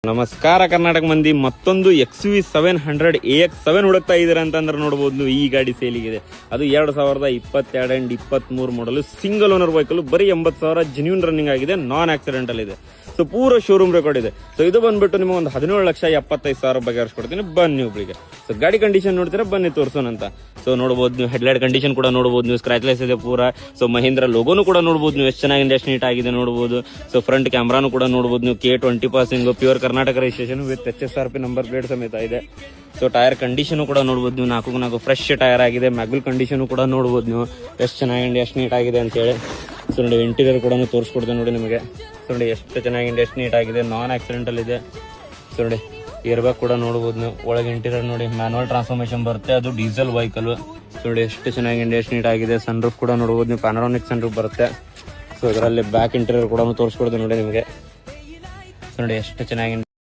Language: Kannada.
ನಮಸ್ಕಾರ ಕರ್ನಾಟಕ ಮಂದಿ, ಮತ್ತೊಂದು XUV700AX7 ಹುಡುಕ್ತಾ ಇದೀರ ಅಂತಂದ್ರೆ ನೋಡಬಹುದು. ಈ ಗಾಡಿ ಸೇಲಿಗಿದೆ. ಅದು 2022 ಅಂಡ್ 23 ಮಾಡಲು ಸಿಂಗಲ್ ಓನರ್ ವೆಹಿಕಲ್, ಬರೀ 80,000 ಜೆನ್ಯೂನ್ ರನ್ನಿಂಗ್ ಆಗಿದೆ, ನಾನ್ ಆಕ್ಸಿಡೆಂಟಲ್ ಇದೆ. ಸೊ ಪೂರ ಶೋರೂಮ್ ರೆಕಾರ್ಡ್ ಇದೆ. ಸೊ ಇದು ಬಂದ್ಬಿಟ್ಟು ನಿಮಗೆ ಒಂದು 17,75,000 ಬಗೆಹರಿಸ್ಕೊಡ್ತೀನಿ. ಬನ್ನಿ ಒಬ್ರಿಗೆ. ಸೊ ಗಾಡಿ ಕಂಡೀಷನ್ ನೋಡ್ತೀರಾ, ಬನ್ನಿ ತೋರ್ಸೋಣ ಅಂತ. ಸೊ ನೋಡಬಹುದು ನೀವು, ಹೆಡ್ಲೈಟ್ ಕಂಡೀಷನ್ ಕೂಡ ನೋಡಬಹುದು ನೀವು, ಸ್ಕ್ರಾಚ್ಲೆಸ್ ಇದೆ ಪೂರ. ಸೊ ಮಹೀಂದ್ರ ಲೋಗೋನು ಕೂಡ ನೋಡಬಹುದು ನೀವು, ಎಷ್ಟು ಚೆನ್ನಾಗಿದೆ, ಎಷ್ಟು ನೀಟ್ ಆಗಿದೆ ನೋಡಬಹುದು. ಸೊ ಫ್ರಂಟ್ ಕ್ಯಾಮ್ರಾನು ಕೂಡ ನೋಡಬಹುದು ನೀವು, K20 passing, pure Karnataka registration with HSRP number plate ಸಮೇತ ಇದೆ. ಸೊ ಟೈರ್ ಕಂಡೀಷನ್ ಕೂಡ ನೋಡಬಹುದು ನೀವು, 4 ಫ್ರೆಶ್ ಟೈರ್ ಆಗಿದೆ. ಮ್ಯಾಗ್ವಿಲ್ ಕಂಡೀಷನ್ ಕೂಡ ನೋಡಬಹುದು ನೀವು, ಎಷ್ಟು ಚೆನ್ನಾಗಿದೆ, ಎಷ್ಟು ನೀಟ್ ಆಗಿದೆ ಅಂತ ಹೇಳಿ. ಸೊ ನೋಡಿ ಇಂಟೀರಿಯರ್ ಕೂಡ ತೋರಿಸ್ಕೊಡ್ತೇನೆ ನೋಡಿ ನಿಮಗೆ. ಸೊ ನೋಡಿ ಎಷ್ಟು ಚೆನ್ನಾಗಿದೆ, ಎಷ್ಟು ನೀಟ್ ಆಗಿದೆ, ನಾನ್ ಆಕ್ಸಿಡೆಂಟಲ್ ಇದೆ. ಸೊ ನೋಡಿ ಏರ್ ಬ್ಯಾಗ್ ಕೂಡ ನೋಡಬಹುದು ನೀವು. ಒಳಗೆ ಇಂಟೀರಿಯರ್ ನೋಡಿ, ಮ್ಯಾನುವಲ್ ಟ್ರಾನ್ಸ್ಫಾರ್ಮೇಶನ್ ಬರುತ್ತೆ, ಅದು ಡೀಸೆಲ್ ವೆಹಿಕಲ್. ಸೊ ನೋಡಿ ಎಷ್ಟು ಚೆನ್ನಾಗಿದೆ, ಎಷ್ಟು ನೀಟ್ ಆಗಿದೆ. ಸನ್ ರೂಫ್ ಕೂಡ ನೋಡಬಹುದು ನೀವು, ಪ್ಯಾನೋರಾಮಿಕ್ ಸನ್ ರೂಫ್ ಬರುತ್ತೆ. ಸೊ ಇದರಲ್ಲಿ ಬ್ಯಾಕ್ ಇಂಟೀರಿಯರ್ ಕೂಡ ತೋರಿಸ್ಕೊಡ್ತೇನೆ ನೋಡಿ ನಿಮಗೆ. ಸೊ ನೋಡಿ ಎಷ್ಟು ಚೆನ್ನಾಗಿದೆ.